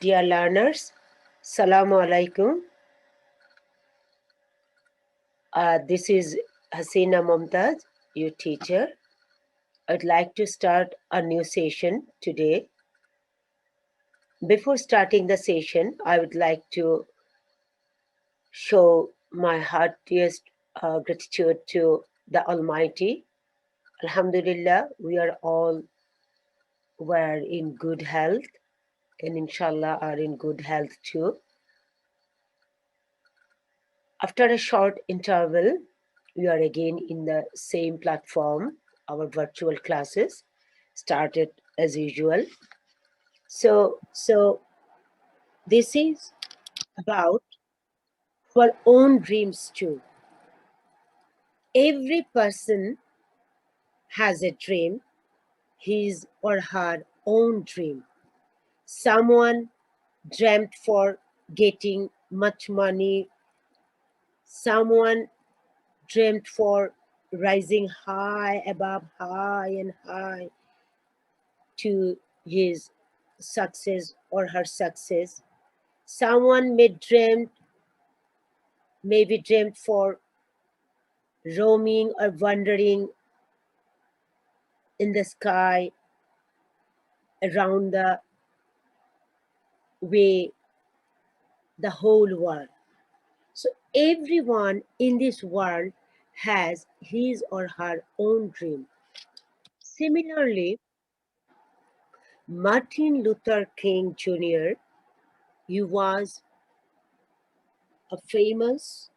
Dear learners, Salamu Alaikum. This is Hasina Mumtaz, your teacher. I'd like to start a new session today. Before starting the session, I would like to show my heartiest gratitude to the Almighty. Alhamdulillah, we are all were in good health and inshallah are in good health too. After a short interval, we are again in the same platform. Our virtual classes started as usual. So this is about our own dreams too. Every person has a dream, his or her own dream. Someone dreamt for getting much money. Someone dreamt for rising high above high and high to his success or her success. Someone maybe dreamt for roaming or wandering in the sky around the way the whole world. So everyone in this world has his or her own dream. Similarly, Martin Luther King Jr., he was a famous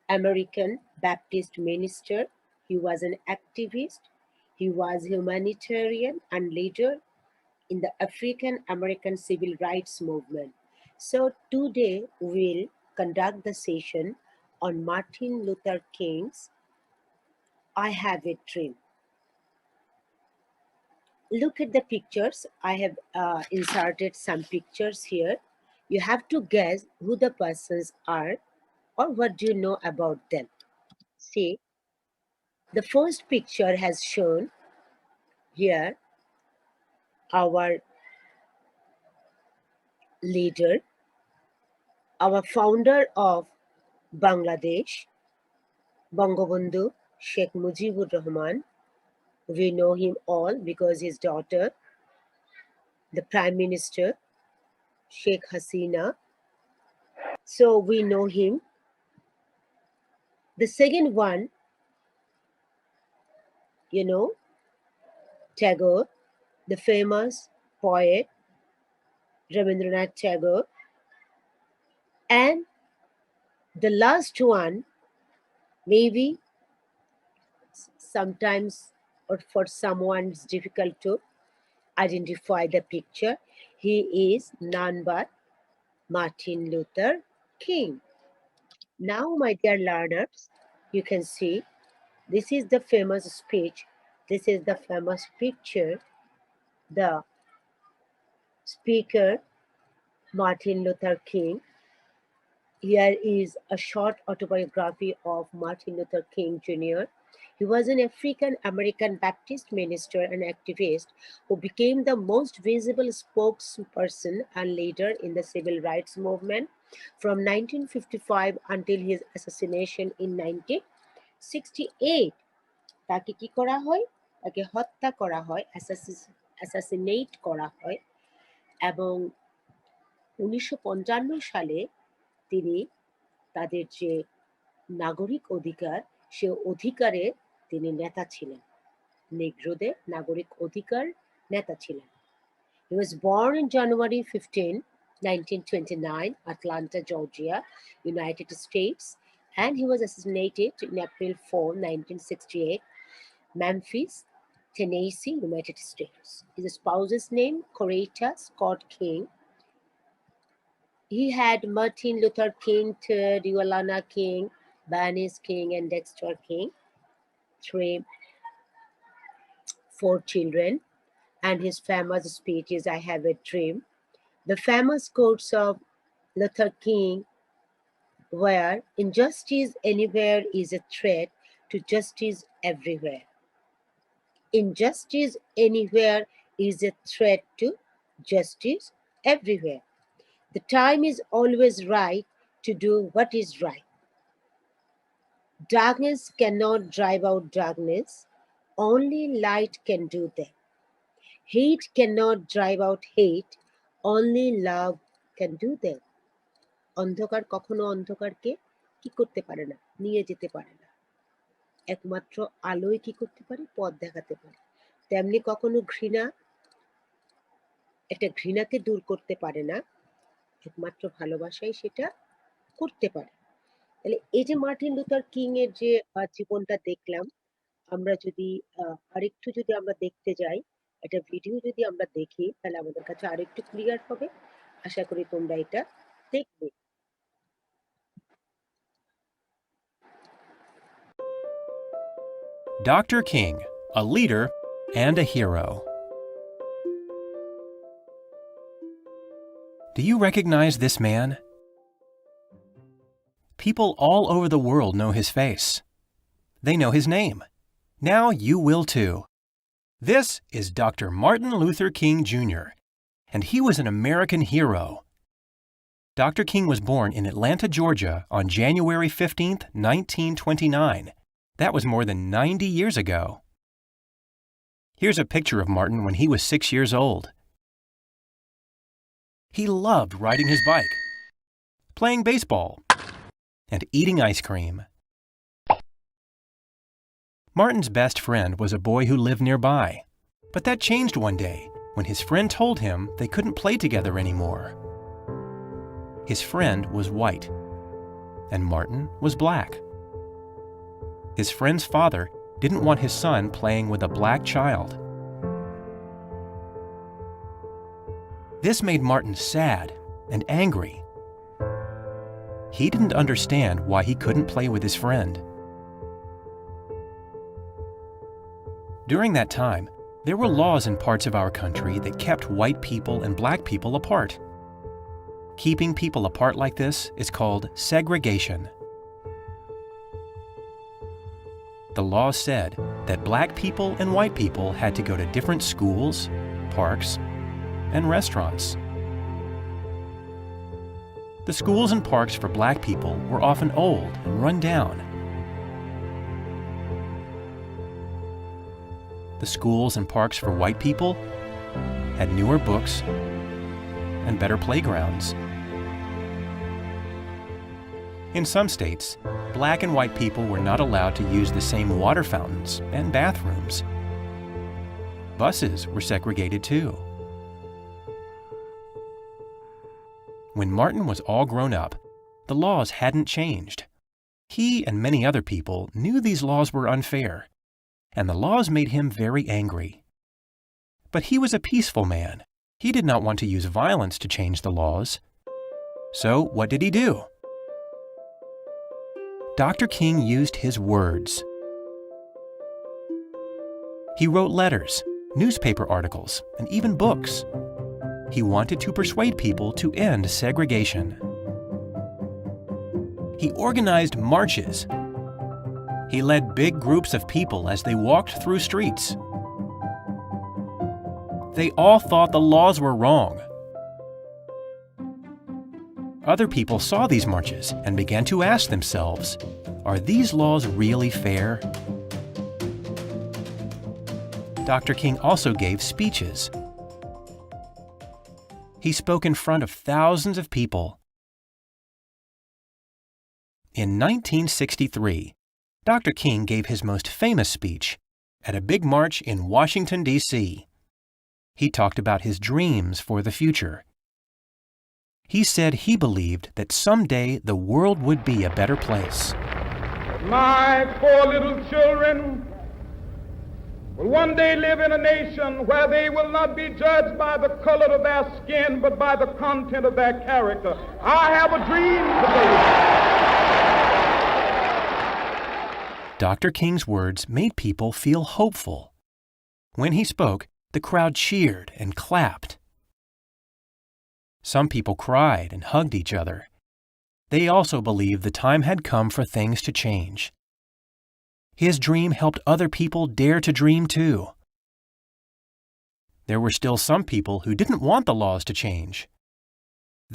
American Baptist minister. He was an activist. He was humanitarian and leader in the African American civil rights movement. So today we'll conduct the session on Martin Luther King's I Have a Dream. Look at the pictures. I have inserted some pictures here. You have to guess who the persons are or what do you know about them. See, the first picture has shown here our leader, our founder of Bangladesh, Bangabandhu Sheikh Mujibur Rahman. We know him all because his daughter, the Prime Minister, Sheikh Hasina. So we know him. The second one, Tagore, the famous poet, Rabindranath Tagore. And the last one, maybe sometimes or for someone it's difficult to identify the picture. He is none but Martin Luther King. Now, my dear learners, you can see this is the famous speech. This is the famous picture. The speaker, Martin Luther King. Here is a short autobiography of Martin Luther King Jr. He was an African American Baptist minister and activist who became the most visible spokesperson and leader in the civil rights movement from 1955 until his assassination in 1968. তাকে কি করা হয়? তাকে হত্যা করা হয়, assassinate করা হয় এবং 1955 সালে তিনি তাদের যে নাগরিক অধিকার সে অধিকারে তিনি নেতা ছিলেন নেগ্রোদের নাগরিক অধিকার নেতা ছিলেন He was born in January 15, 1929, Atlanta, Georgia, United States, and he was assassinated in April 4, 1968, Memphis, Tennessee, United States. His spouse's name, Coretta Scott King. He had Martin Luther King III, Yolanda King, Bernice King, and Dexter King, 4 children, and his famous speech is I Have a Dream. The famous quotes of Luther King were, injustice anywhere is a threat to justice everywhere. Injustice anywhere is a threat to justice everywhere. The time is always right to do what is right. Darkness cannot drive out darkness, only light can do that. Hate cannot drive out hate, only love can do that. অন্ধকার কখনো অন্ধকারকে কি করতে পারে না, নিয়ে যেতে পারে না। একমাত্র আলোয় কি করতে পারে, পথ দেখাতে পারে। তেমনি কখনো ঘৃণা একটা ঘৃণাকে দূর করতে পারে না, একমাত্র ভালোবাসাই সেটা করতে পারে। তাহলে এই যে মার্টিন লুথার কিং এর যে জীবনটা দেখলাম, আমরা যদি আরেকটু যদি আমরা দেখতে যাই, একটা ভিডিও যদি আমরা দেখি, তাহলে আমাদের কাছে আরেকটু ক্লিয়ার হবে। আশা করি তোমরা এটা দেখবে। Dr. King, a leader and a hero. Do you recognize this man? People all over the world know his face. They know his name. Now you will too. This is Dr. Martin Luther King Jr., and he was an American hero. Dr. King was born in Atlanta, Georgia on January 15, 1929. That was more than 90 years ago. Here's a picture of Martin when he was 6 years old. He loved riding his bike, playing baseball, and eating ice cream. Martin's best friend was a boy who lived nearby, but that changed one day when his friend told him they couldn't play together anymore. His friend was white, and Martin was black. His friend's father didn't want his son playing with a black child. This made Martin sad and angry. He didn't understand why he couldn't play with his friend. During that time, there were laws in parts of our country that kept white people and black people apart. Keeping people apart like this is called segregation. The law said that black people and white people had to go to different schools, parks, and restaurants. The schools and parks for black people were often old and run down. The schools and parks for white people had newer books and better playgrounds. In some states, black and white people were not allowed to use the same water fountains and bathrooms. Buses were segregated too. When Martin was all grown up, the laws hadn't changed. He and many other people knew these laws were unfair, and the laws made him very angry. But he was a peaceful man. He did not want to use violence to change the laws. So what did he do? Dr. King used his words. He wrote letters, newspaper articles, and even books. He wanted to persuade people to end segregation. He organized marches. He led big groups of people as they walked through streets. They all thought the laws were wrong. Other people saw these marches and began to ask themselves, are these laws really fair? Dr. King also gave speeches. He spoke in front of thousands of people. In 1963, Dr. King gave his most famous speech at a big march in Washington, D.C. He talked about his dreams for the future. He said he believed that someday the world would be a better place. My 4 little children will one day live in a nation where they will not be judged by the color of their skin, but by the content of their character. I have a dream today. Dr. King's words made people feel hopeful. When he spoke, the crowd cheered and clapped. Some people cried and hugged each other. They also believed the time had come for things to change. His dream helped other people dare to dream too. There were still some people who didn't want the laws to change.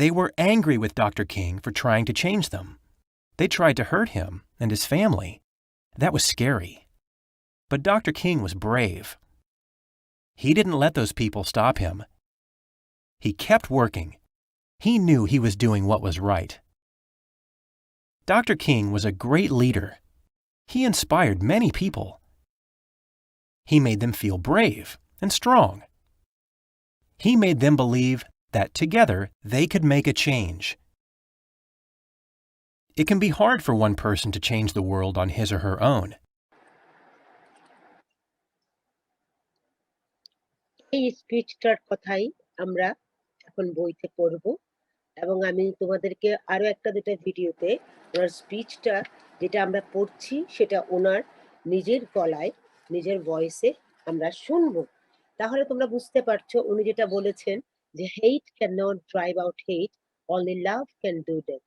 They were angry with Dr. King for trying to change them. They tried to hurt him and his family. That was scary. But Dr. King was brave. He didn't let those people stop him. He kept working. He knew he was doing what was right. Dr. King was a great leader. He inspired many people. He made them feel brave and strong. He made them believe that together they could make a change. It can be hard for one person to change the world on his or her own. এই স্পিচটার কথাই আমরা এখন বইতে পড়ব এবং আমি তোমাদেরকে আরো একটা দুটো ভিডিওতে ওনার স্পিচটা যেটা আমরা পড়ছি সেটা ওনার নিজের গলায় নিজের ভয়েসে আমরা শুনবো। তাহলে তোমরা বুঝতে পারছো উনি যেটা বলেছেন যে hate can not drive out hate, only love can do that.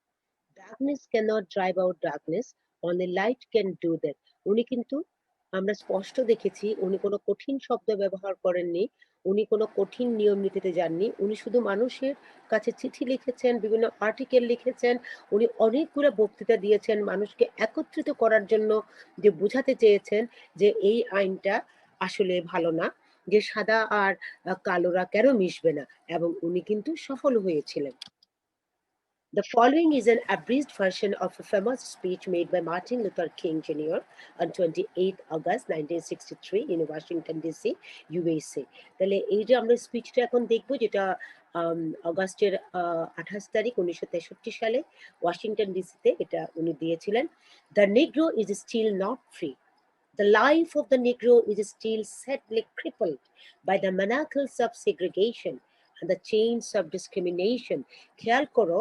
Darkness can not drive out darkness, only light can do that. উনি কিন্তু আমরা স্পষ্ট দেখেছি উনি কোনো কঠিন শব্দ ব্যবহার করেননি, উনি কোনো কঠিন নিয়ম নীতিতে যাননি, উনি শুধু মানুষের কাছে চিঠি লিখেছেন, বিভিন্ন আর্টিকেল লিখেছেন, উনি অনেকগুলো বক্তৃতা দিয়েছেন মানুষকে একত্রিত করার জন্য, যে বোঝাতে চেয়েছেন যে এই আইনটা আসলে ভালো না, যে সাদা আর কালোরা কেন মিশবে না, এবং উনি কিন্তু সফল হয়েছিলেন। The following is an abridged version of a famous speech made by Martin Luther King Jr. on 28 August 1963 in Washington, D.C., USA. তাহলে এই যে আমরা স্পিচটা এখন দেখবো, যেটা অগাস্টের 28 তারিখ 1963 সালে ওয়াশিংটন ডিসিতে এটা উনি দিয়েছিলেন। The Negro is still not free. The life of the Negro is still sadly crippled by the manacles of segregation and the chains of discrimination. খেয়াল করো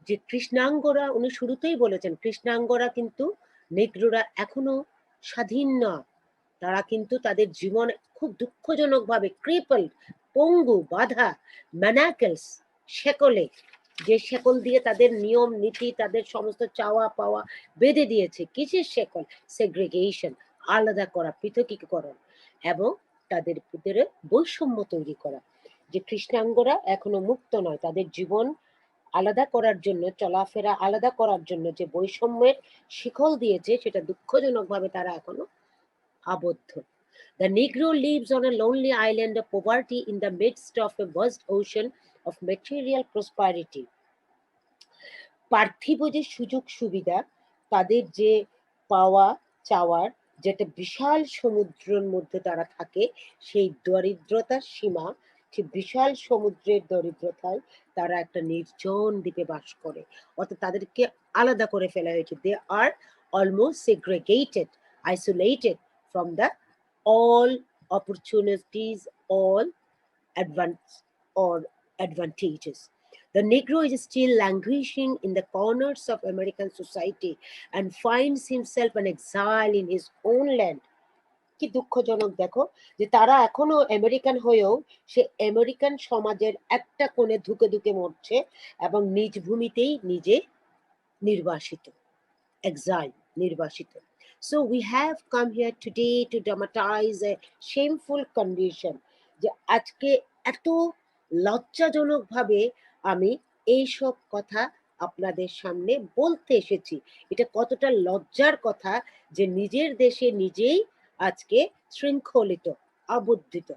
যে কৃষ্ণাঙ্গরা, উনি শুরুতেই বলেছেন কৃষ্ণাঙ্গরা কিন্তু নেগ্রোরা এখনো স্বাধীন না, তারা কিন্তু তাদের জীবন খুব দুঃখজনকভাবে ক্রিপল, পঙ্গু, বাধা, ম্যানাকেলস, শেকলে, যে শেকল দিয়ে তাদের নিয়ম নীতি তাদের সমস্ত চাওয়া পাওয়া বেঁধে দিয়েছে। কিসের শেকল? সেগ্রিগেশন, আলাদা করা, পৃথকীকরণ এবং তাদের ভিতরে বৈষম্য তৈরি করা। যে কৃষ্ণাঙ্গরা এখনো মুক্ত নয়, তাদের জীবন আলাদা করার জন্য, চলাফেরা আলাদা করার জন্য যে বৈষম্যের শিকল দিয়েছে সেটা দুঃখজনকভাবে তারা এখনো আবদ্ধ। The Negro lives on a lonely island of poverty in the midst of a vast ocean of material prosperity. পার্থিব যে সুযোগ সুবিধা, তাদের যে পাওয়া চাওয়ার যেটা বিশাল সমুদ্রের মধ্যে তারা থাকে, সেই দরিদ্রতার সীমা, সেই বিশাল সমুদ্রের দরিদ্রতায় তারা একটা নির্জন দ্বীপে বাস করে, অর্থাৎ তাদেরকে আলাদা করে ফেলা হয়েছে। They are almost segregated, isolated from the all opportunities, all advantages. The Negro is still languishing in the corners of American society and finds himself an exile in his own land. কি দুঃখজনক দেখো যে তারা এখনো American হয়েও সে American সমাজের একটা কোণে ধুকে ধুকে মরছে এবং নিজ ভূমিতেই নিজে নির্বাসিত, এক্সাইল, নির্বাসিত। So we have come here today to dramatize a shameful condition. যে আজকে এত লজ্জাজনকভাবে আমি এইসব কথা আপনাদের সামনে বলতে এসেছি। এটা কতটা লজ্জার কথা যে নিজের দেশে নিজেই আজকে শৃঙ্খলিত, আবদ্ধিত।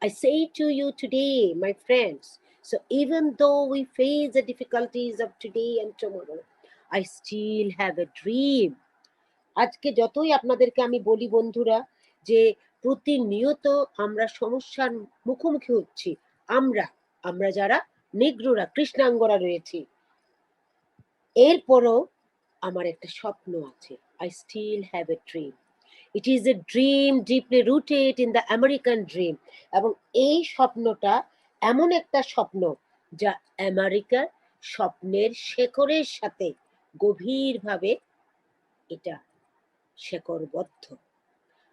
I say to you today, my friends, so even though we face the difficulties of today and tomorrow, I still have a dream. আজকে যতই আপনাদেরকে আমি বলি বন্ধুরা যে প্রতিনিয়ত আমরা সমস্যার মুখোমুখি হচ্ছি, আমরা যারা নেগ্রোরা, কৃষ্ণাঙ্গরা রয়েছি, এরপরও আমার একটা স্বপ্ন আছে। I still have a dream. It is a dream deeply rooted in the American dream. এবং এই স্বপ্নটা এমন একটা স্বপ্ন যা আমেরিকার স্বপ্নের শেকড়ের সাথে গভীরভাবে এটা শেকড়বদ্ধ।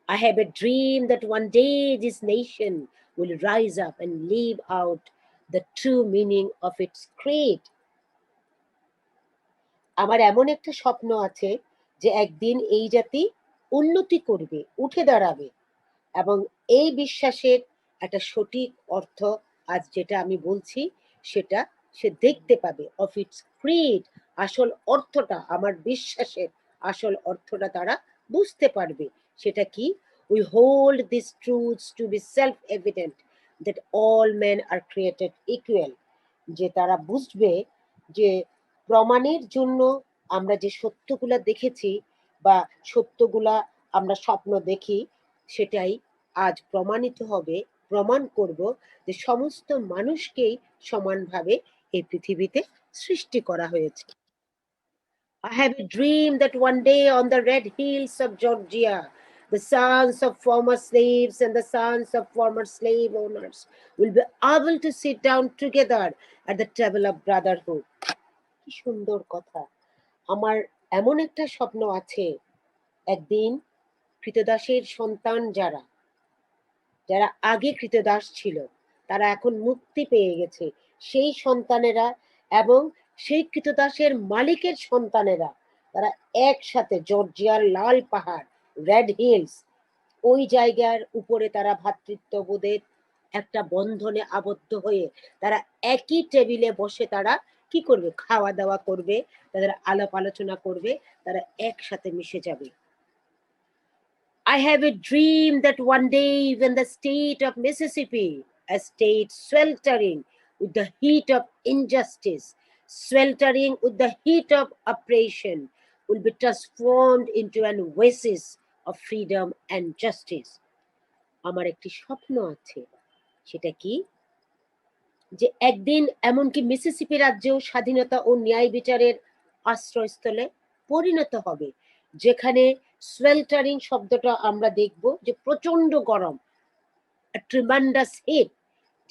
I have a dream that one day this nation will rise up and live out the true meaning of its creed. আমার এমন একটা স্বপ্ন আছে যে একদিন এই জাতি উন্নতি করবে, উঠে দাঁড়াবে, এবং এই বিশ্বাসের একটা সঠিক অর্থ আজ যেটা আমি বলছি সেটা সে দেখতে পাবে, অফ ইটস ক্রিড, আসল অর্থটা, আমার বিশ্বাসের আসল অর্থটা তারা বুঝতে পারবে। সেটা কি? We hold this truths to be self evident that all men are created equal. যে তারা বুঝবে যে প্রমাণের জন্য আমরা যে সত্যগুলা দেখেছি বা সত্যগুলা আমরা স্বপ্ন দেখি, সেটাই আজ প্রমাণিত হবে, প্রমাণ করব যে সমস্ত মানুষকেই সমানভাবে এই পৃথিবীতে সৃষ্টি করা হয়েছে। I have a dream that one day on the red hills of Georgia, the sons of former slaves and the sons of former slave owners will be able to sit down together at the table of brotherhood. কি সুন্দর কথা! আমার এমন একটা স্বপ্ন আছে, একদিন কৃতদাসের সন্তান যারা, যারা আগে কৃতদাস ছিল, তারা এখন মুক্তি পেয়ে গেছে। সেই সন্তানেরা এবং সেই কৃতদাসের মালিকের সন্তানেরা, তারা একসাথে জর্জিয়ার লাল পাহাড়, রেড হিলস, ওই জায়গার উপরে তারা ভ্রাতৃত্ববোধের একটা বন্ধনে আবদ্ধ হয়ে তারা একই টেবিলে বসে তারা কি করবে? খাওয়া দাওয়া করবে, তাদের আলাপ আলোচনা করবে, তারা একসাথে মিশে যাবে। I have a dream that one day, when the state of Mississippi, a state sweltering with the heat of injustice, sweltering with the heat of oppression, will be transformed into an oasis of freedom and justice. আমার একটি স্বপ্ন আছে। সেটা কি? যে একদিন এমনকি Mississippi রাজ্যেও স্বাধীনতা ও ন্যায় বিচারের আশ্রয়স্থলে পরিণত হবে, যেখানে সোয়েল্টারিং শব্দটা আমরা দেখব যে প্রচন্ড গরম, ট্রিমান্ডাস হিট,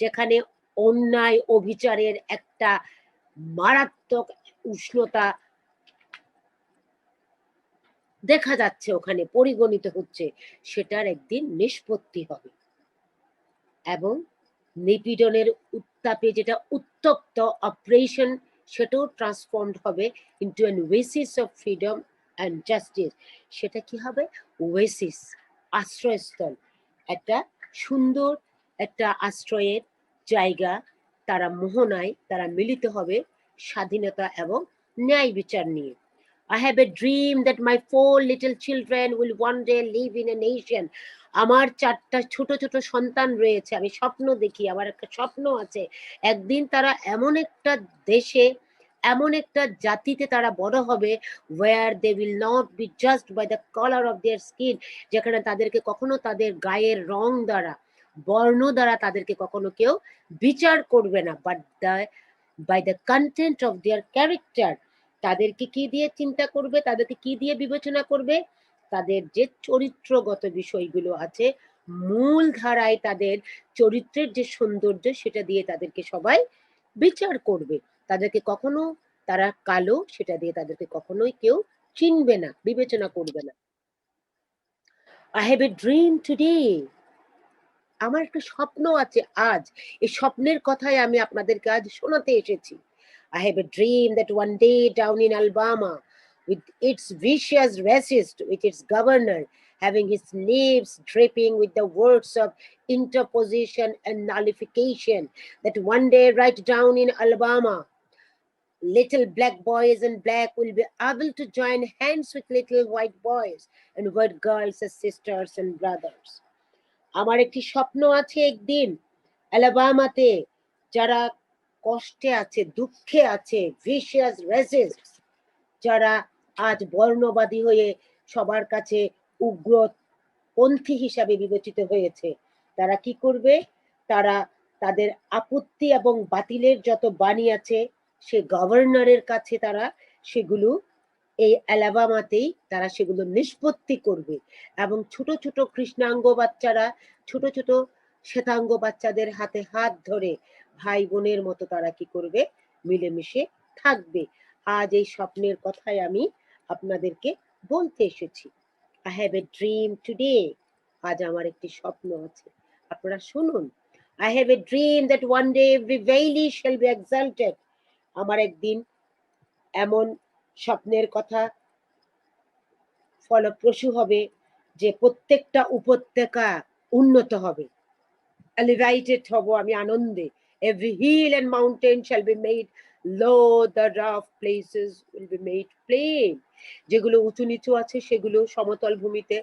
যেখানে অন্যায় অবিচারের একটা মারাত্মক উষ্ণতা দেখা যাচ্ছে, ওখানে পরিগণিত হচ্ছে, সেটার একদিন নিষ্পত্তি হবে এবং নিপীড়নের উত্তাপে যেটা উত্তপ্ত অপারেশন, সেটাও ট্রান্সফর্মড হবে into an Oasis of freedom and justice. সেটা কি হবে? ওয়েসিস, আশ্রয়স্থল, একটা সুন্দর একটা আশ্রয়ের জায়গা। তারা মোহনায় তারা মিলিত হবে স্বাধীনতা এবং ন্যায় বিচার নিয়ে। I have a dream that my 4 little children will one day live in a nation. আমার 4টা ছোট ছোট সন্তান রয়েছে, আমি স্বপ্ন দেখি, আমার একটা স্বপ্ন আছে, একদিন তারা এমন একটা দেশে, এমন একটা জাতিতে তারা বড় হবে, where they will not be judged by the color of their skin, যেখানে তাদেরকে কখনো তাদের গায়ের রং দ্বারা, বর্ণ দ্বারা তাদেরকে কখনো কেউ বিচার করবে না, but by the content of their character। তাদেরকে কি দিয়ে চিন্তা করবে, তাদেরকে কি দিয়ে বিবেচনা করবে? তাদের যে চরিত্রগত বিষয়গুলো আছে, মূল ধারায় তাদের চরিত্রের যে সৌন্দর্য, সেটা দিয়ে তাদেরকে সবাই বিচার করবে। তাদেরকে কখনো তারা কালো, সেটা দিয়ে তাদেরকে কখনোই কেউ চিনবে না, বিবেচনা করবে না। I have a dream today। আমার একটা স্বপ্ন আছে আজ। এই স্বপ্নের কথাই আমি আপনাদেরকে আজ শোনাতে এসেছি। I have a dream that one day down in Alabama, with its vicious racist, with its governor having his lips dripping with the words of interposition and nullification, that one day right down in Alabama, little black boys and black will be able to join hands with little white boys and white girls as sisters and brothers। আমার একটি স্বপ্ন আছে, একদিন অ্যালাবামাতে যারা কষ্টে আছে, দুঃখে আছে, ভিশিয়াস রেসিস্ট, যারা আজ বর্ণবাদী হয়ে সবার কাছে উগ্রপন্থী হিসাবে বিবেচিত হয়েছে, তারা কি করবে? তারা তাদের আপত্তি এবং বাতিলের যত বাণী আছে, সে গভর্নরের কাছে তারা সেগুলো এই অ্যালাবামাতেই তারা সেগুলো নিষ্পত্তি করবে এবং ছোট ছোট কৃষ্ণাঙ্গ বাচ্চারা ছোট ছোট শ্বেতাঙ্গ বাচ্চাদের হাতে হাত ধরে ভাই বোনের মতো তারা কি করবে? মিলেমিশে থাকবে। আজ এই স্বপ্নের কথাই আমি আপনাদেরকে বলতে এসেছি। I have a dream today। আজ আমার একটি স্বপ্ন আছে, আপনারা শুনুন। I have a dream that one day every valley shall be exalted। আমার একদিন এমন স্বপ্নের কথা ফলপ্রসূ হবে যে প্রত্যেকটা উপত্যকা উন্নত হবে, এলিভেটেড হব আমি আনন্দে, Every hill and mountain shall be made low, the rough places will be made plain. যেগুলো উঁচু নিচু আছে সেগুলো সমতল ভূমিতে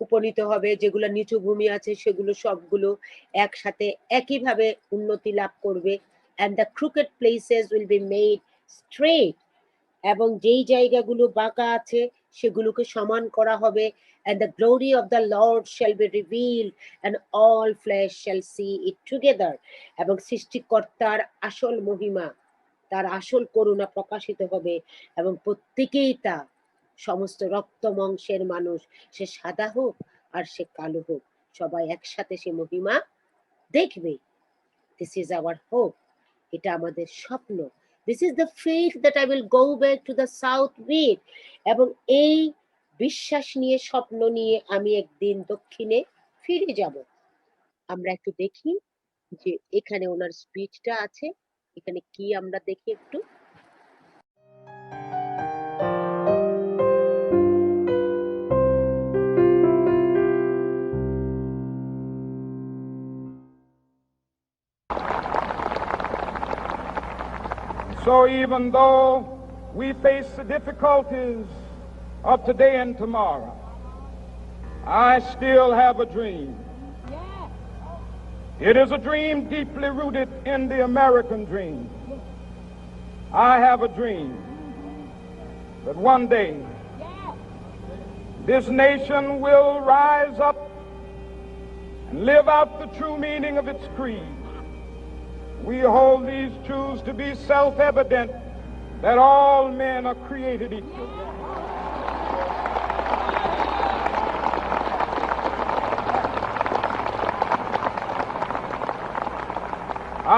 উপনীত হবে, যেগুলো নিচু ভূমি আছে সেগুলো সবগুলো একসাথে একইভাবে উন্নতি লাভ করবে। and the crooked places will be made straight, এবং যেই জায়গাগুলো বাঁকা আছে সেগুলোকে সমান করা হবে। and the glory of the Lord shall be revealed and all flesh shall see it together, এবং সৃষ্টিকর্তার আসল মহিমা, তার আসল করুণা প্রকাশিত হবে, এবং প্রত্যেকেই তা, সমস্ত রক্ত মাংসের মানুষ, সে সাদা হোক আর সে কালো হোক, সবাই একসাথে সে মহিমা দেখবে। দিস ইজ আওয়ার হোপ, এটা আমাদের স্বপ্ন। This is the faith that I will go back to the south with, এবং এই বিশ্বাস নিয়ে, স্বপ্ন নিয়ে আমি একদিন দক্ষিণে ফিরে যাব। আমরা একটু দেখি যে এখানে ওনার স্পিচটা আছে, এখানে কি আমরা দেখি একটু। So even though we face the difficulties of today and tomorrow, I still have a dream. It is a dream deeply rooted in the American dream. I have a dream that one day this nation will rise up and live out the true meaning of its creed. We hold these truths to be self-evident, that all men are created equal.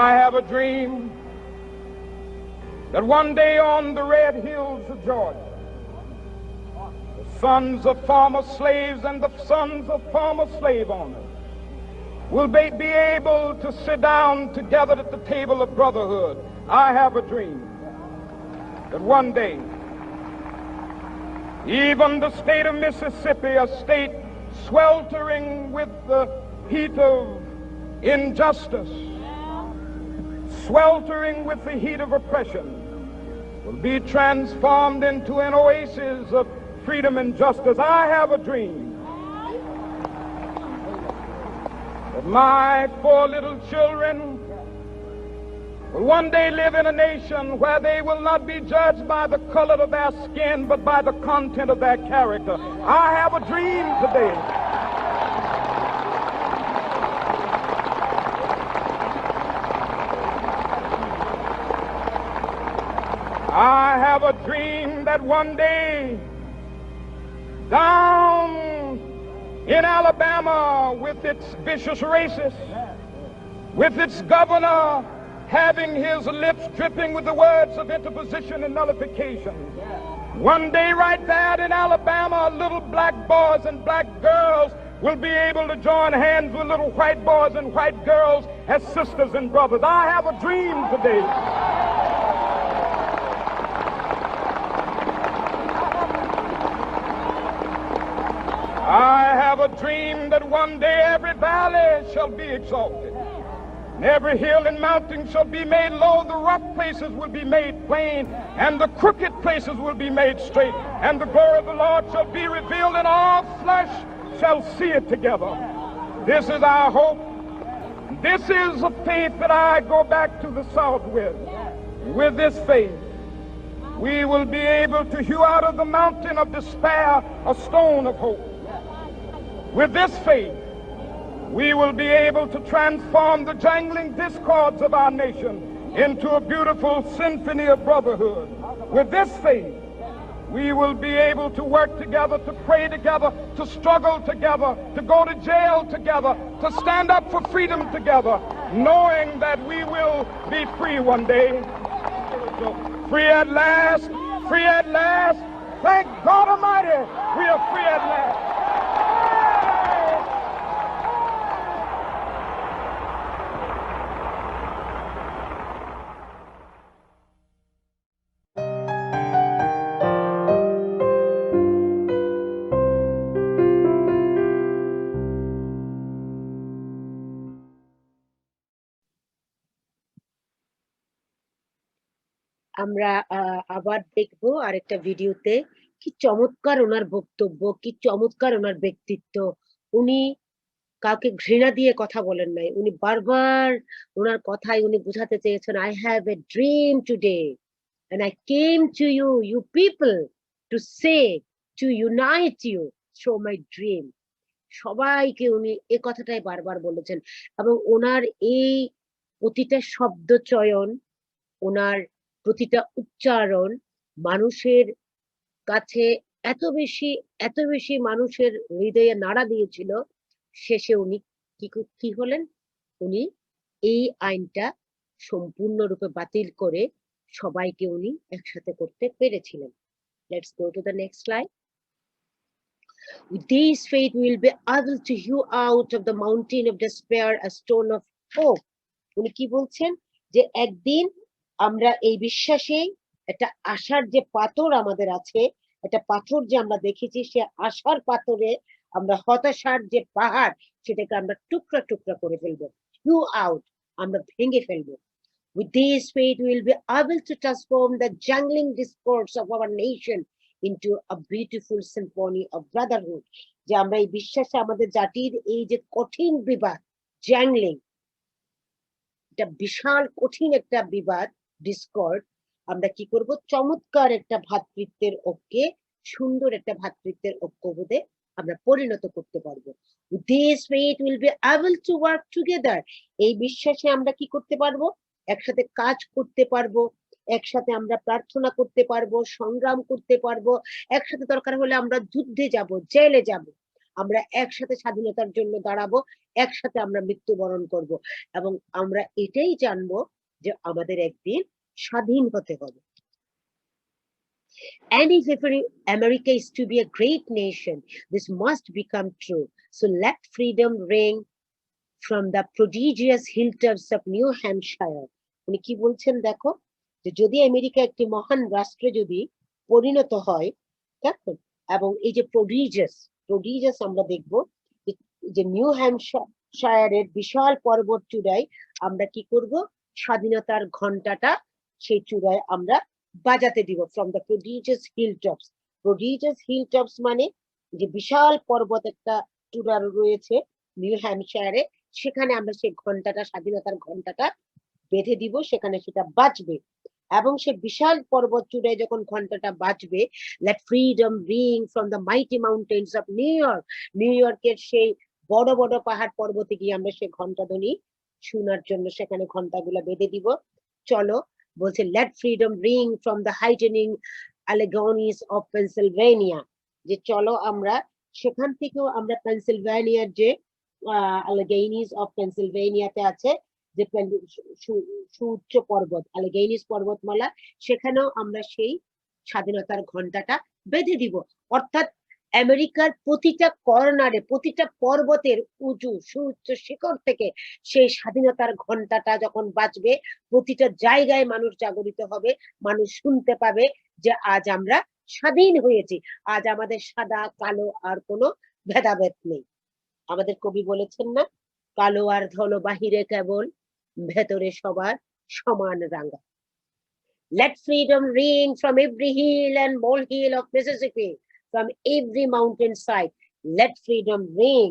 I have a dream that one day on the red hills of Georgia, the sons of former slaves and the sons of former slave owners will be able to sit down together at the table of brotherhood. I have a dream that one day, even the state of Mississippi, a state sweltering with the heat of injustice, sweltering with the heat of oppression, will be transformed into an oasis of freedom and justice. I have a dream that my 4 little children will one day live in a nation where they will not be judged by the color of their skin, but by the content of their character. I have a dream today I have a dream that one day down in Alabama, with its vicious racists, with its governor having his lips dripping with the words of interposition and nullification, one day right there in Alabama, little black boys and black girls will be able to join hands with little white boys and white girls as sisters and brothers. I have a dream today I have a dream that one day every valley shall be exalted, and every hill and mountain shall be made low, the rough places will be made plain, and the crooked places will be made straight, and the glory of the Lord shall be revealed, and all flesh shall see it together. This is our hope. This is a faith that I go back to the South with. With this faith, we will be able to hew out of the mountain of despair a stone of hope. With this faith, we will be able to transform the jangling discords of our nation into a beautiful symphony of brotherhood. With this faith, we will be able to work together, to pray together, to struggle together, to go to jail together, to stand up for freedom together, knowing that we will be free one day. Free at last, free at last. Thank God Almighty, we are free at last. আমরা আবার দেখবো আরেকটা ভিডিওতে। কি চমৎকার ওনার বক্তব্য, কি চমৎকার ওনার ব্যক্তিত্ব। উনি কাউকে ঘৃণা দিয়ে কথা বলেন নাই। উনি বারবার ওনার কথায় উনি বোঝাতে চেয়েছেন, I have a dream today and I came to you, you people, to say, to unite you through my dream. সবাইকে উনি এ কথাটাই বারবার বলেছেন এবং ওনার এই প্রতিটা শব্দ চয়ন, ওনার প্রতিটা উচ্চারণ মানুষের কাছে এত বেশি মানুষের হৃদয়ে নাড়া দিয়েছিল। শেষে উনি কি হলেন, উনি এই আইনটা সম্পূর্ণরূপে বাতিল করে সবাইকে উনি একসাথে করতে পেরেছিলেন। Let's go to the next slide. With this faith we will be able to hew out of the mountain of despair a stone of hope. উনি কি বলছেন যে একদিন আমরা এই বিশ্বাসে একটা আশার যে পাথর আমাদের আছে, একটা পাথর যে আমরা দেখেছি, সে আশার পাথরে আমরা হতাশার যে পাহাড় সেটাকে আমরা টুকরা টুকরা করে ফেলবো, hew out, আমরা ভেঙে ফেলবো। With this faith we will be able to transform the jangling discourse of our nation into a beautiful symphony of brotherhood. যে আমরা এই বিশ্বাসে আমাদের জাতির এই যে কঠিন বিবাদ, জ্যাংলিং, এটা বিশাল কঠিন একটা বিবাদ, ডিসকর্ড, আমরা কি করব, চমৎকার একটা ভ্রাতৃত্বের ঐক্যে, সুন্দর একটা ভ্রাতৃত্বের ঐক্যবোধে আমরা পরিণত করতে পারবো। With this faith we will be able to work together. এই বিশ্বাসে আমরা কি করতে পারবো, একসাথে কাজ করতে পারবো, একসাথে আমরা প্রার্থনা করতে পারবো, সংগ্রাম করতে পারবো, একসাথে দরকার হলে আমরা যুদ্ধে যাব, জেলে যাব, আমরা একসাথে স্বাধীনতার জন্য দাঁড়াবো, একসাথে আমরা মৃত্যুবরণ করব এবং আমরা এটাই জানবো যে আমাদের একদিন স্বাধীন হতে হবে। And if America is to be a great nation, this must become true. So let freedom ring from the prodigious hilltops of New Hampshire. উনি কি বলছেন দেখো, যে যদি আমেরিকা একটি মহান রাষ্ট্রে যদি পরিণত হয়, দেখো, এবং এই যে প্রডিজিয়াস আমরা দেখবো যে নিউ হ্যাম্পশায়ারের বিশাল পর্বত চূড়ায় আমরা কি করব, স্বাধীনতার ঘন্টাটা সেই চূড়ায় আমরা বাজাতে দিব। ফ্রম দ্য প্রডিজিয়াস হিল টপস মানে যে বিশাল পর্বত একটা চূড়া রয়েছে নিউ হ্যাম্পশায়ারে, সেখানে আমরা সেই ঘন্টাটা, স্বাধীনতার ঘন্টাটা বেঁধে দিব, সেখানে সেটা বাজবে এবং সে বিশাল পর্বত চূড়ায় যখন ঘন্টাটা বাজবে, let freedom ring from the mighty mountains of new ইয়র্কের সেই বড় বড় পাহাড় পর্বতে গিয়ে আমরা সেই ঘন্টাধ্বনি শোনার জন্য সেখানে ঘন্টাগুলো বেঁধে দিব। চলো, বলছে let freedom ring from the heightening alleghanies of Pennsylvania, যে চলো আমরা সেখান থেকেও আমরা পেনসিলভেনিয়ার যে alleghanies of পেনসিলভেনিয়াতে আছে যে সুউচ্চ পর্বত alleghanies পর্বতমালা, সেখানেও আমরা সেই স্বাধীনতার ঘন্টাটা বেঁধে দিব। অর্থাৎ আমেরিকার প্রতিটা কর্নারে, প্রতিটা পর্বতের উঁচু সুউচ্চ শিখর থেকে সেই স্বাধীনতার ঘন্টাটা যখন বাজবে, প্রতিটা জায়গায় মানুষ জাগরিত হবে, মানুষ শুনতে পাবে যে আজ আমরা স্বাধীন হয়েছি, আজ আমাদের সাদা কালো আর কোনো ভেদাভেদ নেই। আমাদের কবি বলেছেন না, কালো আর ধলো বাহিরে কেবল, ভেতরে সবার সমান রাঙা। Let freedom ring from every hill and molehill of Mississippi, from every mountain side. Let freedom ring.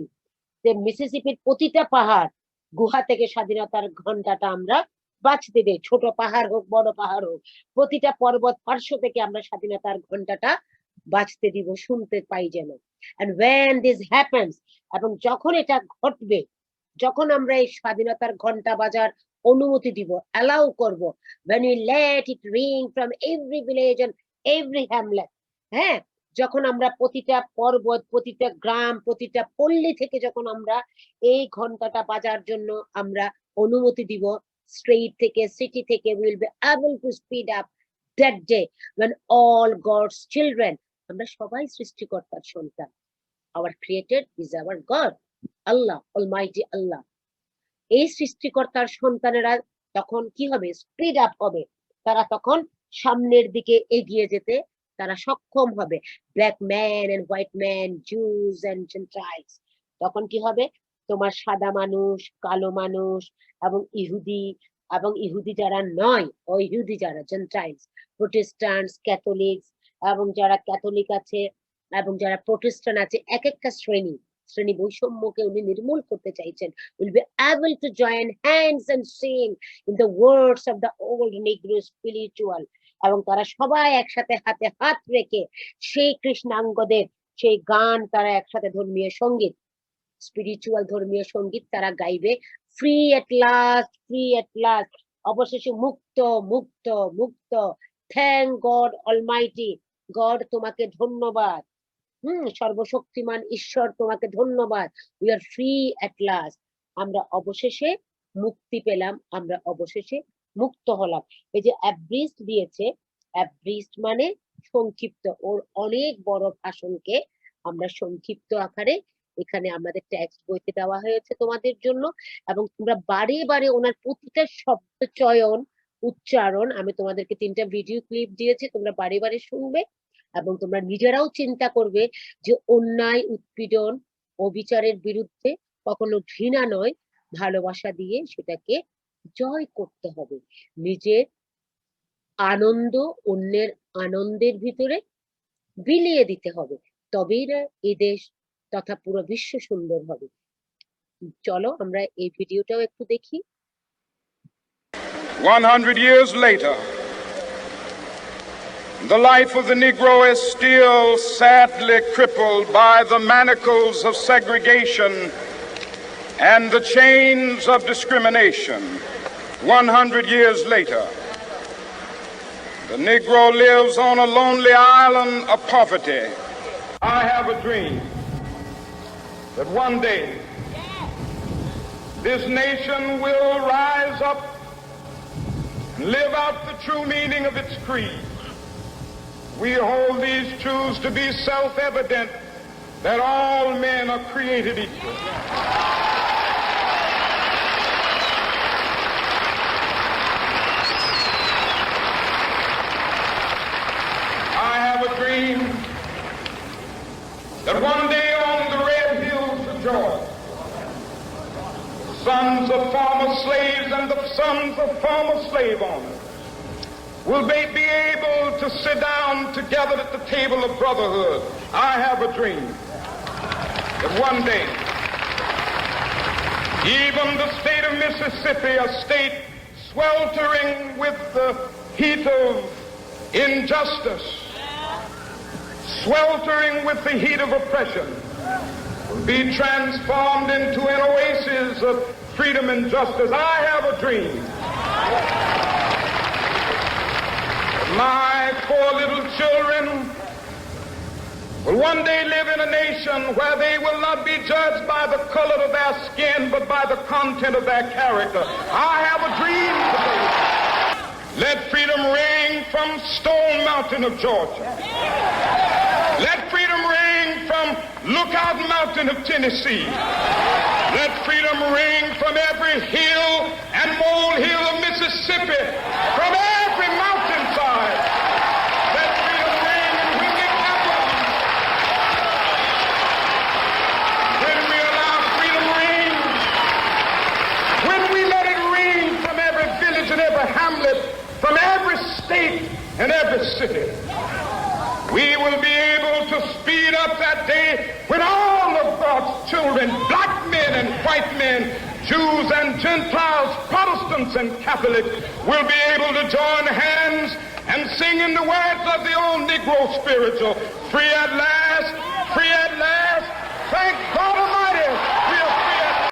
যে মিসিসিপির প্রতিটা পাহাড় গুহা থেকে স্বাধীনতার ঘন্টাটা আমরা বাজতে দেই, ছোট পাহাড় হোক বড় পাহাড় হোক, প্রতিটা পর্বত পার্শ্ব থেকে আমরা স্বাধীনতার ঘন্টাটা বাজতে দিব, শুনতে পাই যেন। And when this happens, এবং যখন এটা ঘটবে, যখন আমরা এই স্বাধীনতার ঘন্টা বাজার অনুমতি দিব, অ্যালাউ করব, when we let it ring from every village and every hamlet, হ্যাঁ, যখন আমরা প্রতিটা পর্বত, প্রতিটা গ্রাম, প্রতিটা পল্লী থেকে যখন আমরা এই ঘন্টাটা বাজার জন্য আমরা অনুমতি দিব, স্ট্রিট থেকে, সিটি থেকে, we will be able to speed up that day when all God's children, আমরা সবাই সৃষ্টিকর্তার সন্তান, our creator is our God, Allah, almighty Allah, এই সৃষ্টিকর্তার সন্তানেরা তখন কি হবে, স্পিড আপ হবে, তারা তখন সামনের দিকে এগিয়ে যেতে তারা সক্ষম হবে। Black man and white man, Jews and gentiles, তখন কি হবে, তোমার সাদা মানুষ, কালো মানুষ এবং ইহুদি, এবং ইহুদি যারা নয়, ইহুদি যারা জেন্টাইলস, প্রোটেস্ট্যান্টস, ক্যাথলিক্স, এবং যারা ক্যাথলিক আছে এবং যারা প্রোটেস্ট্যান্ট আছে, এক একটা শ্রেণী বৈষম্যকে উনি নির্মূল করতে চাইছেন। will be able to join hands and sing in the words of the old Negro spiritual, এবং তারা সবাই একসাথে হাতে হাত রেখে সেই কৃষ্ণাঙ্গদের সেই গান, তারা একসাথে ধর্মীয় সঙ্গীত, স্পিরিচুয়াল ধর্মীয় সঙ্গীত তারা গাইবে। Free at last, free at last, অবশেষে মুক্ত, মুক্ত, মুক্ত। থ্যাংক গড অলমাইটি, গড তোমাকে ধন্যবাদ, সর্বশক্তিমান ঈশ্বর তোমাকে ধন্যবাদ। We are free at last, আমরা অবশেষে মুক্তি পেলাম, আমরা অবশেষে মুক্ত হলাম। এই যে অ্যাব্রিস্ট দিয়েছে, অ্যাব্রিস্ট মানে সংক্ষিপ্ত, ওর অনেক বড় ভাষণকে আমরা সংক্ষিপ্ত আকারে এখানে আমাদের টেক্সট বইতে দেওয়া হয়েছে তোমাদের জন্য, এবং তোমরা বারে বারে ওনার প্রতিটা শব্দ চয়ন, উচ্চারণ, আমি তোমাদেরকে 3টা ভিডিও ক্লিপ দিয়েছি, তোমরা বারে বারে শুনবে এবং তোমরা নিজেরাও চিন্তা করবে যে অন্যায়, উৎপীড়ন, অবিচারের বিরুদ্ধে কখনো ঘৃণা নয়, ভালোবাসা দিয়ে সেটাকে জয় করতে হবে। নিজের আনন্দ অন্যের আনন্দের ভিতরে বিলিয়ে দিতে হবে, তবেই না এই দেশ তথা পুরো বিশ্ব সুন্দর হবে। চলো আমরা এই ভিডিওটাও একটু দেখি। 100 years later, the life of the Negro is still sadly crippled by the manacles of segregation and the chains of discrimination. 100 years later, the Negro lives on a lonely island of poverty. I have a dream that one day this nation will rise up and live out the true meaning of its creed. We hold these truths to be self-evident, that all men are created equal. I have a dream that one day on the red hills of Georgia, the sons of former slaves and the sons of former slave owners will they be able to sit down together at the table of brotherhood. I have a dream that one day, even the state of Mississippi, a state sweltering with the heat of injustice, sweltering with the heat of oppression, will be transformed into an oasis of freedom and justice. I have a dream. My 4 little children will one day live in a nation where they will not be judged by the color of their skin, but by the content of their character. I have a dream today. Let freedom ring from Stone Mountain of Georgia. Let freedom ring from Lookout Mountain of Tennessee. Let freedom ring from every hill and molehill of Mississippi, from every mountainside. Let freedom ring in Whitney Capital. When we allow freedom ring, when we let it ring from every village and every hamlet, from every state and every city, we will be able to speed up that day when all of God's children, black men and white men, Jews and Gentiles, Protestants and Catholics, will be able to join hands and sing in the words of the old Negro spiritual, free at last, free at last, thank God Almighty, we are free at last.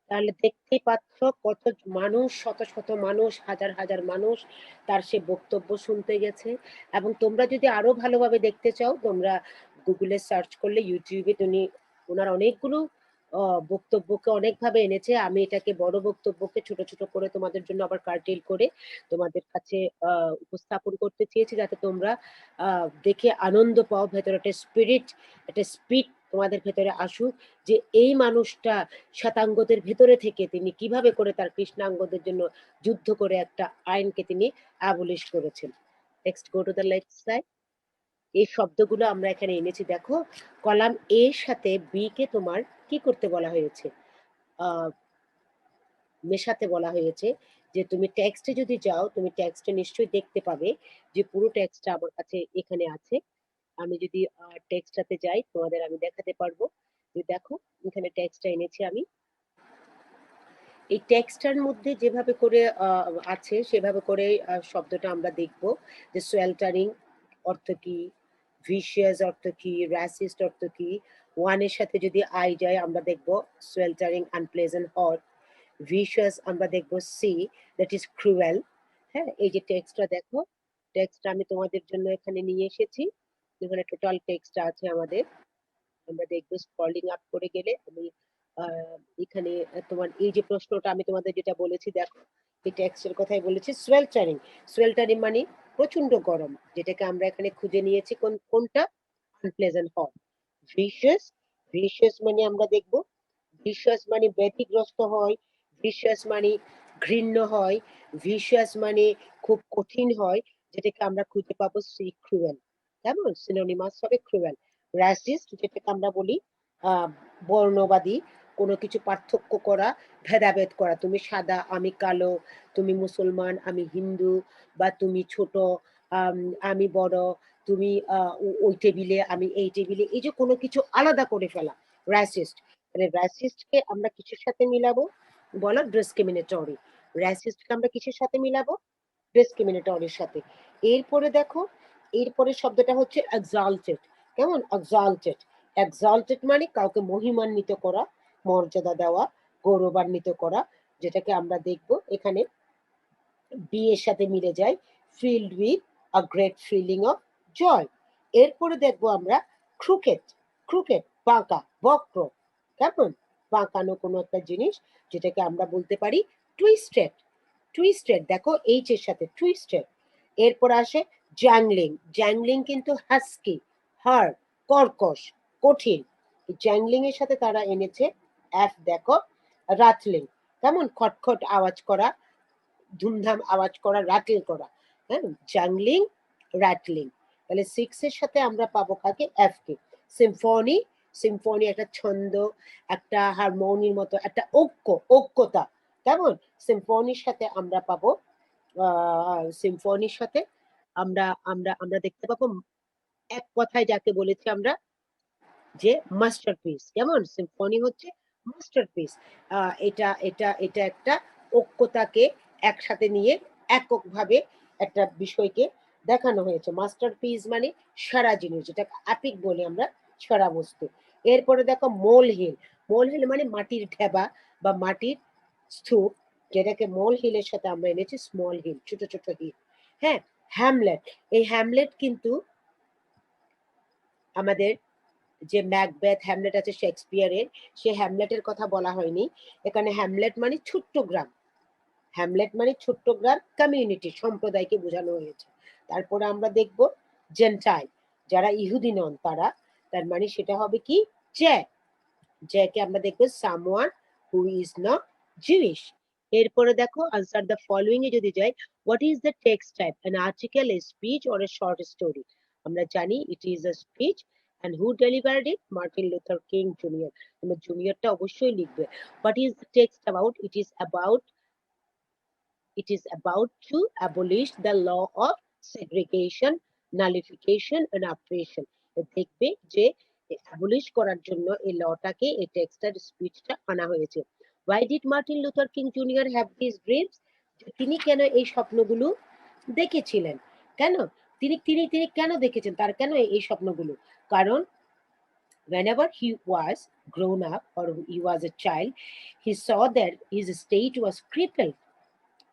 তাহলে দেখতেই পাচ্ছ কত মানুষ, শত শত মানুষ, হাজার হাজার মানুষ তার সে বক্তব্য শুনতে গেছে। এবং তোমরা যদি আরো ভালোভাবে দেখতে চাও, তোমরা গুগলে সার্চ করলে, ইউটিউবে তুমি ওনার অনেকগুলো বক্তব্যকে অনেকভাবে এনেছে। আমি এটাকে বড় বক্তব্যকে ছোট ছোট করে তোমাদের জন্য আবার কার্টেল করে তোমাদের কাছে উপস্থাপন করতে চেয়েছি, যাতে তোমরা দেখে আনন্দ পাও, ভেতরে একটা স্পিড তোমাদের ভেতরে আসুক, যে এই মানুষটা শ্বেতাঙ্গদের ভেতরে থেকে তিনি কিভাবে করে তার কৃষ্ণাঙ্গদের জন্য যুদ্ধ করে একটা আইনকে তিনি অ্যাবলিশ করেছেন। Next, go to the next slide. এই শব্দগুলো আমরা এখানে এনেছি, দেখো কলাম এর সাথে বি কে তোমার কি করতে বলা হয়েছে, মেশাতে বলা হয়েছে যে তুমি টেক্সটে যদি যাও, তুমি টেক্সটে নিশ্চয়ই দেখতে পাবে যে পুরো টেক্সটটা আমার কাছে এখানে আছে। আমি যদি টেক্সটটাতে যাই তোমাদের আমি দেখাতে পারবো যে দেখো এখানে টেক্সটটা এনেছি আমি। এই টেক্সটটার মধ্যে যেভাবে করে আছে সেভাবে করে শব্দটা আমরা দেখব যে সোয়েলটারিং অর্থ কি, ভিশিয়াস অর্থ কি, রাসিস্ট অর্থ কি। ওয়ানের সাথে যদি আই যায় আমরা দেখব সোয়েলটারিং, আনপ্লেজেন্ট, হট। ভিশিয়াস আমরা দেখব সি, দ্যাট ইজ ক্রুয়েল। হ্যাঁ, এই যে টেক্সটটা দেখো, টেক্সটটা আমি তোমাদের জন্য এখানে নিয়ে এসেছি। এখানে টোটাল টেক্সটটা আছে আমাদের। আমরা দেখবো স্ক্রলিং আপ করে গেলে আমি এখানে তোমার এই যে প্রশ্নটা আমি তোমাদের যেটা বলেছি দেখো, এই টেক্সটের কথাই বলেছি। সোয়েলটারিং, সোয়েলটারিং মানে প্রচন্ড গরম, যেটাকে আমরা এখানে খুঁজে নিয়েছি কোনটা, আনপ্লেজেন্ট হট। ভিশিয়াস, ভিশিয়াস মানে আমরা দেখবো, ভিশিয়াস মানে ব্যতিগ্রস্ত হয়, ভিশিয়াস মানে ঘৃণ্য হয়, ভিশিয়াস মানে খুব কঠিন হয়, যেটাকে আমরা খুঁজে পাবো সি, ক্রুয়েল। কেমন, সিনোনিমাস হবে ক্রুয়েল। রাসিস্ট যেটাকে আমরা বলি বর্ণবাদী, কোনো কিছু পার্থক্য করা, ভেদাভেদ করা, তুমি সাদা আমি কালো, তুমি মুসলমান আমি হিন্দু, বা তুমি ছোট আমি বড়, তুমি ওই টেবিলে আমি এই টেবিলে, এই যে কোনো কিছু আলাদা করে ফেলা, রাসিস্ট। মানে র্যাসিস্টকে আমরা কিসের সাথে মিলাবো, বলো, ডিসক্রিমিনেটরি। র্যাসিস্টকে আমরা কিসের সাথে মিলাবো, ডিসক্রিমিনেটরির সাথে। এরপরে দেখো, এরপরে শব্দটা হচ্ছে এক্সাল্টেড। কেমন, এক্সাল্টেড, এক্সাল্টেড মানে কাউকে মহিমান্বিত করা, মর্যাদা দেওয়া, গৌরবান্বিত করা, যেটাকে আমরা দেখব এখানে বি এর সাথে মিলে যায়, filled with a great feeling of joy. এরপরে দেখবো আমরা ক্রুকেট, ক্রুকেট বাঁকা, বক্র। কেমন, বাঁকানো কোনো একটা জিনিস, যেটাকে আমরা বলতে পারি টুইস্টেড, টুইস্টেড দেখো এইচ এর সাথে টুইস্টেড। এরপর আসে জ্যাংলিং, জ্যাংলিং কিন্তু হাস্কি, হার্ড, কর্কশ, কঠিন। জ্যাংলিং এর সাথে তারা এনেছে এফ দেখো, রাটলিং, কেমন, খটখট আওয়াজ করা, ধুমধাম আওয়াজ করা, রাটল করা। হ্যাঁ, জাংলিং, রাটলিং। তাহলে সিক্স এর সাথে আমরা পাবো কাকে, এফ কে। সিম্ফনি, সিম্ফনি একটা ছন্দ, একটা হারমোনির মতো একটা ঐক্য, ঐক্যতা। কেমন, সিম্ফনির সাথে আমরা পাবো সিম্ফনির সাথে আমরা আমরা আমরা দেখতে পাবো এক কথায় যাকে বলেছি আমরা যে মাস্টারপিস। কেমন, সিম্ফনি হচ্ছে মাস্টারপিস। এটা এটা এটা একটা ঐক্যতাকে একসাথে নিয়ে এককভাবে একটা বিষয়কে দেখানো হয়েছে। মাস্টারপিস মানে সারা জিনিস, যেটা আপিক বলি আমরা, সারা বস্তু। এরপরে দেখো মোল হিল, মোল হিল মানে মাটির ঢেবা বা মাটির স্তূপ, যেটাকে মোল হিলের সাথে আমরা এনেছি স্মল হিল, ছোট ছোট হিল। হ্যাঁ, হ্যামলেট, এই হ্যামলেট কিন্তু আমাদের যে ম্যাকবেথ হ্যামলেট আছে শেক্সপিয়ারের, সে হ্যামলেটের কথা বলা হয়নি এখানে। হ্যামলেট মানে ছোট্ট গ্রাম, হ্যামলেট মানে ছোট্ট গ্রাম, কমিউনিটি, সম্প্রদায়কে বোঝানো হয়েছে। তারপরে আমরা দেখব জেন্টাইল, যারা ইহুদি নন তারা, তার মানে সেটা হবে কি, জ্যা, জ্যাকে আমরা দেখবো someone who is not Jewish. এরপরে দেখো আনসার দ্য ফলোইং এ যদি যাই, what is the text type, an article, a speech or a short story. আমরা জানি it is a speech. and who delivered it, Martin Luther King Jr. তোমরা জুনিয়রটা অবশ্যই লিখবে। what is the text about, it is about to abolish the law of segregation, nullification and oppression. দেখবে যে abolish করার জন্য এই লটাকে, এই টেক্সটার স্পিচটা আনা হয়েছে। why did Martin Luther King Jr. have these dreams, তিনি কেন এই স্বপ্নগুলো দেখেছিলেন, কেন তিনি তিনি তিনি কেন দেখেছেন, তার কেন এই স্বপ্নগুলো, কারণ whenever he was grown up or he was a child, he saw that his state was crippled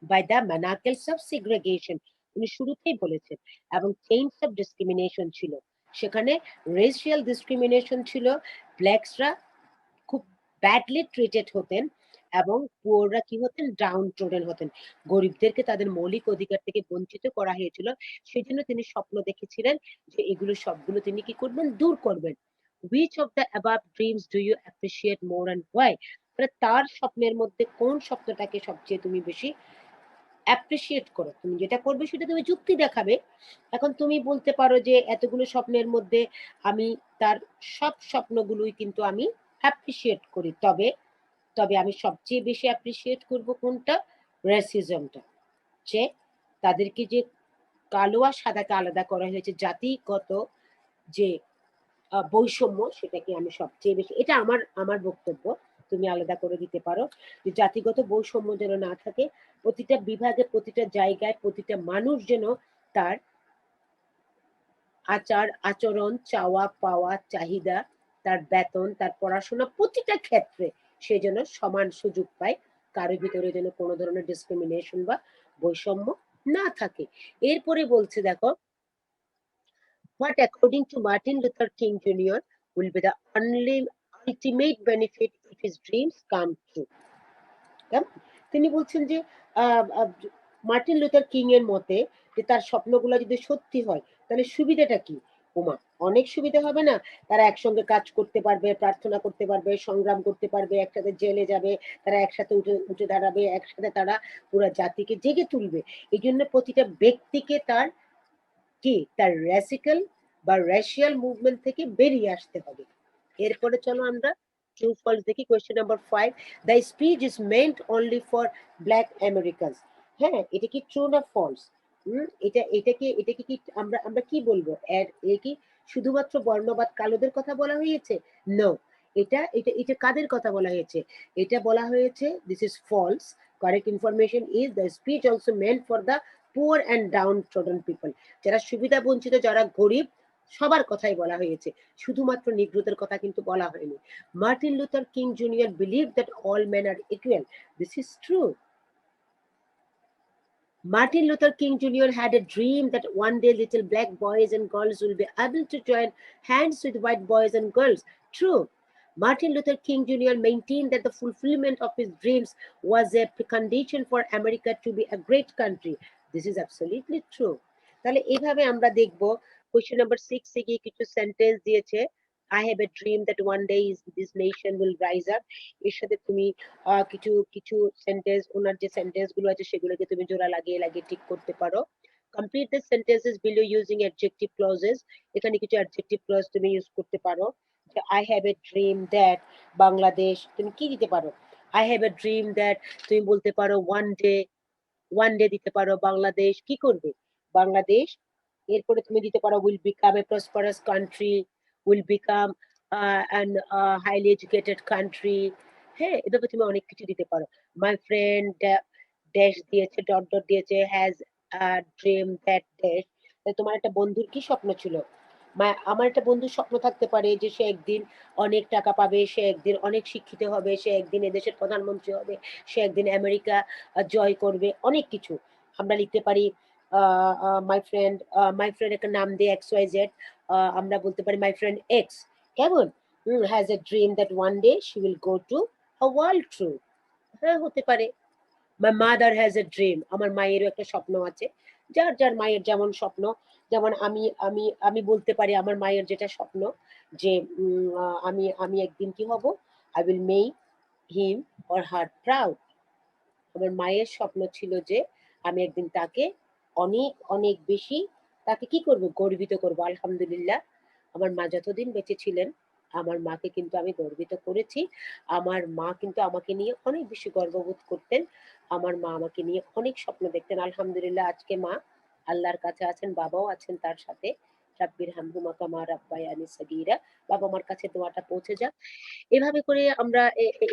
by the manacles of segregation, উনি শুরুতেই বলেছেন, এবং চেইনস অফ ডিসক্রিমিনেশন ছিল, সেখানে রেশিয়াল ডিসক্রিমিনেশন ছিল, ব্ল্যাকসরা খুব ব্যাডলি ট্রিটেড হতেন, এবং পুয়াররা কি হতেন, ডাউন ট্রোডেন হতেন, গরিবদেরকে তাদের মৌলিক অধিকার থেকে বঞ্চিত করা হয়েছিল। সেজন্য তিনি স্বপ্ন দেখেছিলেন যে এগুলো সবগুলো তিনি কি করবেন, দূর করবেন। which of the above dreams do you appreciate more and why, তার স্বপ্নের মধ্যে কোন স্বপ্নটাকে সবচেয়ে তুমি বেশি অ্যাপ্রিসিয়েট করো, তুমি যেটা করবে সেটা তুমি যুক্তি দেখাবে। এখন তুমি বলতে পারো যে এতগুলো স্বপ্নের মধ্যে আমি তার সব স্বপ্নগুলোই কিন্তু আমি অ্যাপ্রিসিয়েট করি, তবে তবে আমি সবচেয়ে বেশি অ্যাপ্রিসিয়েট করব কোনটা, রেসিজমটা, যে তাদেরকে যে কালো আর সাদাকে আলাদা করা হয়েছে, জাতিগত যে বৈষম্য, সেটাকে আমি সবচেয়ে বেশি, এটা আমার আমার বক্তব্য, তুমি আলাদা করে দিতে পারো, যে জাতিগত বৈষম্য যেন না থাকে, প্রতিটা বিভাগে, প্রতিটা জায়গায়, প্রতিটা মানুষ যেন তার আচার আচরণ, চাওয়া পাওয়া, চাহিদা, তার বেতন, তার পড়াশোনা, প্রতিটা ক্ষেত্রে সে যেন সমান সুযোগ পায়, কারোর ভিতরে যেন কোনো ধরনের ডিসক্রিমিনেশন বা বৈষম্য না থাকে। এরপরে বলছে দেখো, what according to Martin Luther King Jr. will be the only ultimate benefit if his dreams come true. কেমন? তিনি বলছেন যে মার্টিন লুথার কিং এর মতে যে তার স্বপ্নগুলো যদি সত্যি হয় তাহলে সুবিধাটা কি? ওমা, অনেক সুবিধা হবে না? তারা একসঙ্গে কাজ করতে পারবে, প্রার্থনা করতে পারবে, সংগ্রাম করতে পারবে, একসাথে জেলে যাবে, তারা একসাথে উঠে উঠে দাঁড়াবে, একসাথে তারা পুরো জাতিকে জেগে তুলবে। এই জন্য প্রতিটা ব্যক্তিকে তার কি, তার রেসিক্যাল বা রেশিয়াল মুভমেন্ট থেকে বেরিয়ে আসতে হবে। এরপরে চলো আমরা ট্রু ফলস দেখি। Question number 5, the speech is meant only for black Americans. হ্যাঁ, এটা কি ট্রু না ফলস? এটা কি কি আমরা আমরা কি বলবো, এ কি শুধুমাত্র বর্ণবাদ কালোদের কথা বলা হয়েছে? নো, এটা কাদের কথা বলা হয়েছে? এটা বলা হয়েছে, this is false. Correct information is the speech also meant for the poor and downtrodden people. যারা সুবিধা বঞ্চিত, যারা গরিব, সবার কথাই বলা হয়েছে, শুধুমাত্র নিগ্রোদের কথা কিন্তু বলা হয়নি। Martin Luther King junior believe that all men are equal. This is true. Martin Luther King Jr. had a dream that one day little black boys and girls will be able to join hands with white boys and girls. True. Martin Luther King Jr. maintained that the fulfillment of his dreams was a condition for America to be a great country. This is absolutely true. তাহলে এইভাবে আমরা দেখব। Question number 6 এ গিয়ে কিছু sentence দিয়েছে, I have a dream that one day this nation will rise up। এর সাথে তুমি কিছু কিছু সেন্টেন্স, ওনার যে সেন্টেন্স গুলো আছে সেগুলোকে তুমি জোড়া লাগিয়ে লাগিয়ে ঠিক করতে পারো। Complete the sentences below using adjective clauses. এখানে কিছু অ্যাডজেক্টিভ ক্লজ তুমি ইউজ করতে পারো। I have a dream that Bangladesh, তুমি কি দিতে পারো? I have a dream that, তুমি বলতে পারো ওয়ান ডে দিতে পারো বাংলাদেশ কি করবে, বাংলাদেশ। এরপরে তুমি দিতে পারো will become a prosperous country, will become an highly educated country. হ্যাঁ, এভাবে তুমি অনেক কিছু দিতে পারো। মাই ফ্রেন্ড ড্যাশ দিয়েছে, ডট ডট দিয়েছে, হ্যাজ ড্রিম দ্যাট ড্যাশ। তোমার একটা বন্ধুর কি স্বপ্ন ছিল? আমার একটা বন্ধুর স্বপ্ন থাকতে পারে যে সে একদিন অনেক টাকা পাবে, সে একদিন অনেক শিক্ষিত হবে, সে একদিন এদেশের প্রধানমন্ত্রী হবে, সে একদিন আমেরিকা জয় করবে, অনেক কিছু আমরা লিখতে পারি। মাই ফ্রেন্ড একটা নাম দিয়ে এক্স ওয়াই জেড, আমরা বলতে পারি মাই ফ্রেন্ড এক্স, কেমন, has a dream that one day she will go to a world tour. হ্যাঁ, হতে পারে। My mother has a dream, আমার মায়েরও একটা স্বপ্ন আছে। যার যার মায়ের যেমন স্বপ্ন, যেমন আমি আমি আমি বলতে পারি আমার মায়ের যেটা স্বপ্ন, যে আমি আমি একদিন কি হব, I will make him or her proud. আমার মায়ের স্বপ্ন ছিল যে আমি একদিন তাকে অনেক অনেক বেশি, তাকে কি করব, গর্বিত করব। আলহামদুলিল্লাহ, আমার মা যতদিন বেঁচে ছিলেন, আমার মাকে কিন্তু আমি গর্বিত করেছি। আমার মা কিন্তু আমাকে নিয়ে অনেক বেশি গর্ববোধ করতেন। আমার মা আমাকে নিয়ে অনেক স্বপ্ন দেখতেন। আলহামদুলিল্লাহ, আজকে মা আল্লাহর কাছে আছেন, বাবাও আছেন তার সাথে। রাব্বির হামহুমা কামা রাব্বায়ানি সগীরা। বাবা মার কাছে দোয়াটা পৌঁছে যাক। এভাবে করে আমরা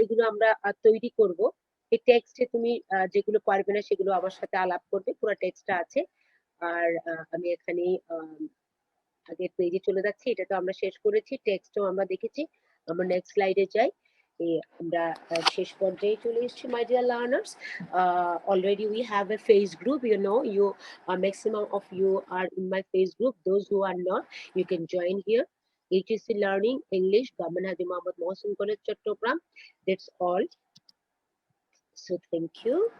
এগুলো আমরা তৈরি করব। এই টেক্সটে তুমি যেগুলো পারবে না সেগুলো আমার সাথে আলাপ করবে, পুরো টেক্সটটা আছে। আর আমি এখানে আগের পেজে চলে যাচ্ছি। এটা তো আমরা শেষ করেছি, টেক্সটও আমরা দেখেছি। আমরা নেক্সট স্লাইডে যাই। আমরা শেষ পর্যায়ে চলে এসেছি my dear learners. Already we have a face group, you know, you maximum of you are in my face group. Those who are not, you can join here. HSC Learning English, Government Haji Mohammad Mohsin College, Chattogram. That's all. So thank you.